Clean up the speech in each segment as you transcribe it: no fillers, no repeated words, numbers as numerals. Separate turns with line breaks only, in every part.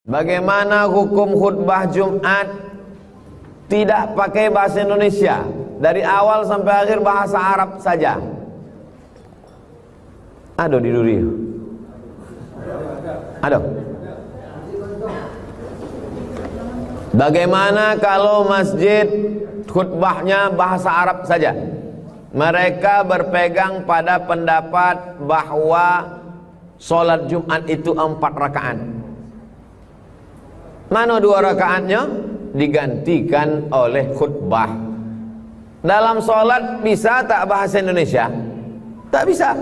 Bagaimana hukum khutbah Jumat tidak pakai bahasa Indonesia, dari awal sampai akhir bahasa Arab saja? Aduh di duri. Aduh. Bagaimana kalau masjid khutbahnya bahasa Arab saja? Mereka berpegang pada pendapat bahwa sholat Jumat itu 4 rakaat. Mana 2 rakaatnya? Digantikan oleh khutbah. Dalam sholat bisa tak bahasa Indonesia? Tak bisa.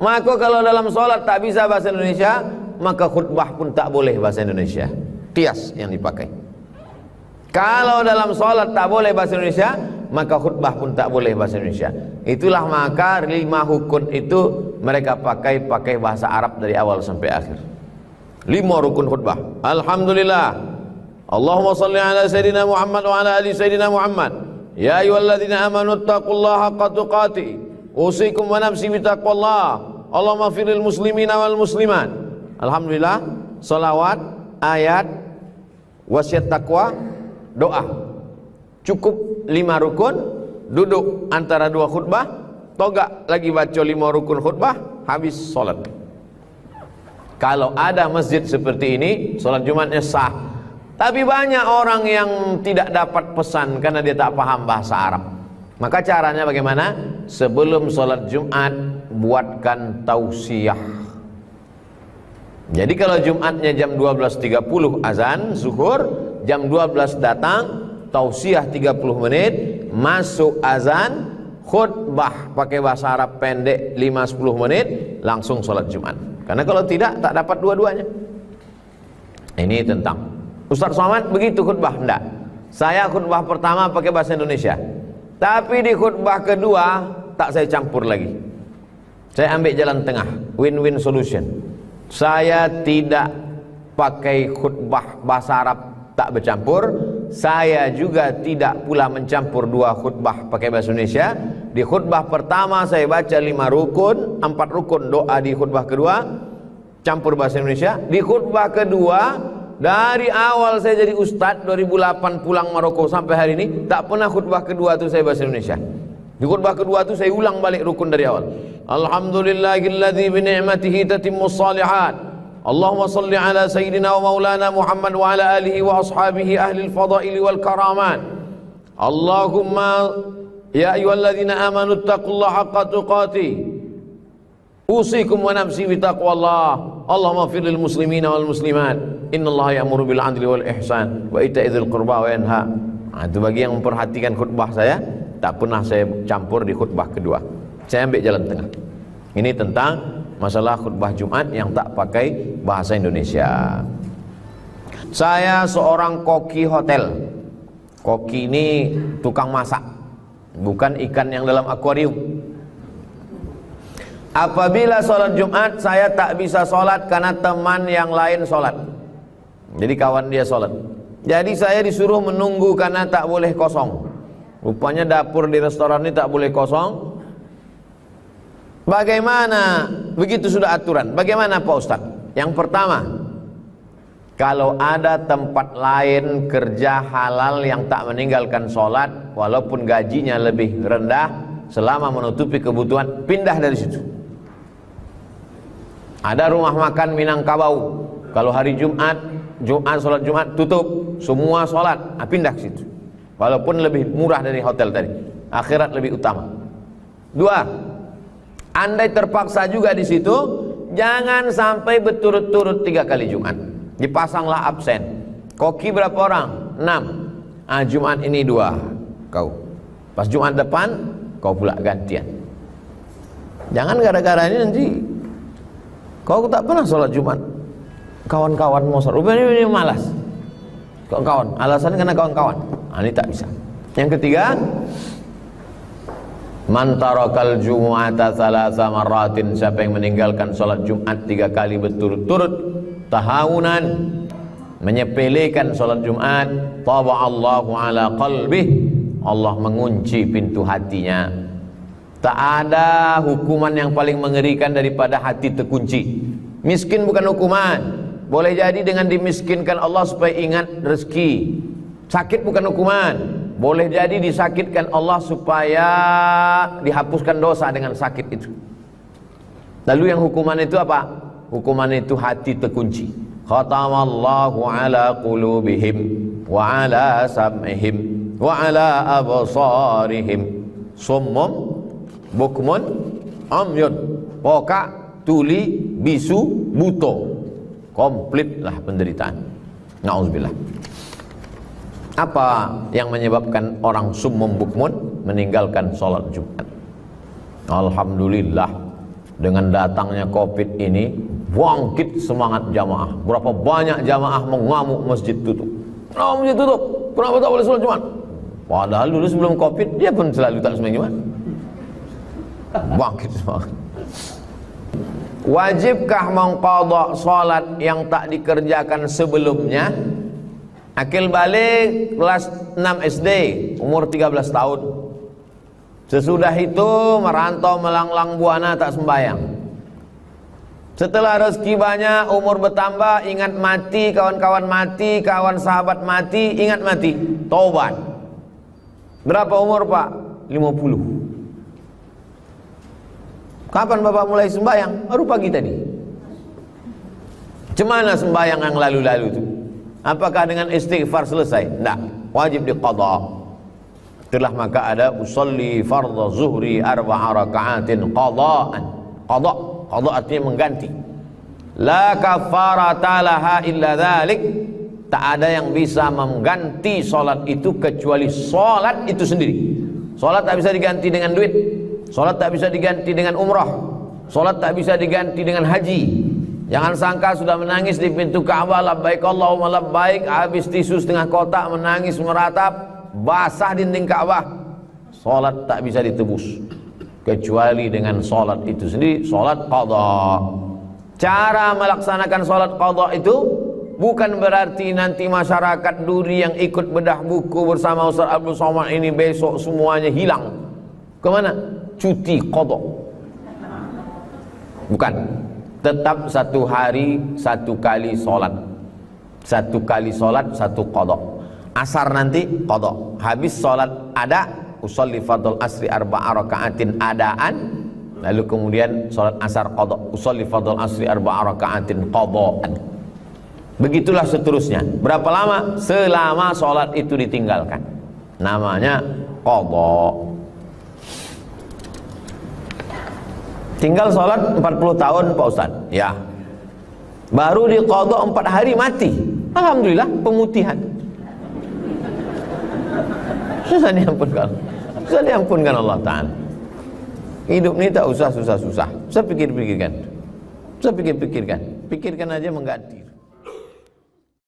Maka kalau dalam sholat tak bisa bahasa Indonesia, maka khutbah pun tak boleh bahasa Indonesia. Kias yang dipakai. Kalau dalam sholat tak boleh bahasa Indonesia, maka khutbah pun tak boleh bahasa Indonesia. Itulah maka 5 rukun itu mereka pakai bahasa Arab dari awal sampai akhir. 5 rukun khutbah. Alhamdulillah. Allahumma salli ala Sayyidina Muhammad wa ala ali Sayyidina Muhammad. Ya ayyuhalladzina amanu taqullaha haqqa tuqatih. Usikum wa nafsi bitaqwallah. Allahumma firil muslimina wal muslimat. Alhamdulillah. Salawat, ayat, wasiat taqwa, doa. Cukup 5 rukun. Duduk antara 2 khutbah, togak lagi baca 5 rukun khutbah, habis sholat. Kalau ada masjid seperti ini, sholat Jumatnya sah. Tapi banyak orang yang tidak dapat pesan karena dia tak paham bahasa Arab. Maka caranya bagaimana? Sebelum sholat Jumat, buatkan tausiah. Jadi kalau Jumatnya jam 12.30 azan zuhur, jam 12 datang, tausiah 30 menit, masuk azan, khutbah pakai bahasa Arab pendek 5-10 menit, langsung sholat Jumat. Karena kalau tidak, tak dapat dua-duanya. Ini tentang Ustaz Somad begitu khutbah? Enggak. Saya khutbah pertama pakai bahasa Indonesia, tapi di khutbah kedua tak saya campur lagi. Saya ambil jalan tengah, win-win solution. Saya tidak pakai khutbah bahasa Arab tak bercampur. Saya juga tidak pula mencampur 2 khutbah pakai bahasa Indonesia. Di khutbah pertama saya baca 5 rukun, 4 rukun doa. Di khutbah kedua campur bahasa Indonesia. Di khutbah kedua, dari awal saya jadi ustadz 2008 pulang Maroko sampai hari ini, tak pernah khutbah kedua itu saya bahasa Indonesia. Di khutbah kedua itu saya ulang balik rukun dari awal. Alhamdulillahilladzi bi ni'matihi tatimmus shalihat. Allahumma salli ala sayyidina wa maulana Muhammad wa ala alihi wa ashabihi ahli al-fadaili wal karamat. Allahumma ya ayyuhalladzina amanu taqullaha haqqa tuqatih. Usikum wa nafsi bitaqwallah. Allahumma fir lil muslimina wal muslimat. Innallaha ya'muru bil 'adli wal ihsan wa ita'i dzil qurba wa yanha. Itu bagi yang memperhatikan khutbah saya, tak pernah saya campur di khutbah kedua. Saya ambil jalan tengah. Ini tentang masalah khutbah Jumat yang tak pakai bahasa Indonesia. Saya seorang koki hotel. Koki ini tukang masak, bukan ikan yang dalam akuarium. Apabila sholat Jumat, saya tak bisa sholat karena teman yang lain sholat. Jadi kawan dia sholat. Jadi saya disuruh menunggu karena tak boleh kosong. Rupanya dapur di restoran ini tak boleh kosong. Bagaimana? Begitu sudah aturan. Bagaimana Pak Ustadz? Yang pertama, kalau ada tempat lain kerja halal yang tak meninggalkan sholat, walaupun gajinya lebih rendah, selama menutupi kebutuhan, pindah dari situ. Ada rumah makan Minangkabau, kalau hari Jumat sholat Jumat tutup, semua sholat, pindah ke situ. Walaupun lebih murah dari hotel tadi, akhirat lebih utama. 2, andai terpaksa juga di situ, jangan sampai berturut-turut 3 kali Jumat. Dipasanglah absen. Koki berapa orang? 6. Jumat ini 2 kau. Pas Jumat depan kau pula gantian. Jangan gara-gara ini nanti kau tak pernah sholat Jumat. Kawan-kawan mau sholat, rupanya ini malas. Kawan-kawan, alasannya karena kawan-kawan. Ini tak bisa. Yang ketiga, man tarakal jumu'ata thalatha marratin, siapa yang meninggalkan sholat Jumat 3 kali berturut-turut, tahawunan, menyepelekan sholat Jumat, taba'allahu ala qalbih, Allah mengunci pintu hatinya. Tak ada hukuman yang paling mengerikan daripada hati terkunci. Miskin bukan hukuman, boleh jadi dengan dimiskinkan Allah supaya ingat rezeki. Sakit bukan hukuman, boleh jadi disakitkan Allah supaya dihapuskan dosa dengan sakit itu. Lalu yang hukuman itu apa? Hukuman itu hati terkunci. Khatamallahu ala qulubihim wa ala sam'ihim wa ala absarihim summum bukmun amyun, pokak, tuli, bisu, buto. Komplitlah penderitaan. Na'udzubillah. Apa yang menyebabkan orang summum bukmun meninggalkan sholat Jumat? Alhamdulillah, dengan datangnya Covid ini bangkit semangat jamaah. Berapa banyak jamaah mengamuk masjid tutup. Kenapa masjid tutup? Kenapa tak boleh sholat Jumat? Padahal dulu sebelum Covid dia pun selalu tak sembahyang Jumat. Bangkit semangat. Wajibkah mengqadha salat yang tak dikerjakan sebelumnya? Akil balik kelas 6 SD, umur 13 tahun. Sesudah itu merantau melanglang buana tak sembahyang. Setelah rezeki banyak, umur bertambah, ingat mati, kawan-kawan mati, kawan sahabat mati, ingat mati, taubat. Berapa umur Pak? 50. Kapan Bapak mulai sembahyang? Baru pagi tadi. Cemana sembahyang yang lalu-lalu itu? Apakah dengan istighfar selesai? Tidak, wajib diqadha. Itulah maka ada usolli fardhu zuhri arba'a raka'atin qadha'an. Qadha, qadha artinya mengganti. La kafarata laha illa dzalik. Tak ada yang bisa mengganti salat itu kecuali salat itu sendiri. Salat tak bisa diganti dengan duit. Salat tak bisa diganti dengan umrah. Salat tak bisa diganti dengan haji. Jangan sangka sudah menangis di pintu Ka'bah, labbaik Allahumma labbaik, habis tisu setengah kotak, menangis meratap, basah dinding Ka'bah. Salat tak bisa ditebus kecuali dengan salat itu sendiri, salat qadha. Cara melaksanakan salat qadha itu bukan berarti nanti masyarakat Duri yang ikut bedah buku bersama Ustaz Abdul Somad ini besok semuanya hilang. Kemana? Cuti qadha. Bukan. Tetap satu hari satu kali solat. Satu kali solat satu qadha. Asar nanti qadha. Habis solat ada, usolli fardhul asri arba'a raka'atin adaan. Lalu kemudian solat asar qadha. Usolli fardhul asri arba'a raka'atin qadhaan. Begitulah seterusnya. Berapa lama? Selama solat itu ditinggalkan. Namanya qadha. Tinggal sholat 40 tahun Pak Ustaz. Ya. Baru diqadha 4 hari mati. Alhamdulillah pemutihan. Susah diampunkan. Susah diampunkan Allah Ta'ala. Hidup ini tak usah susah-susah. Usah pikir-pikirkan. Usah pikir-pikirkan. Pikirkan aja mengganti.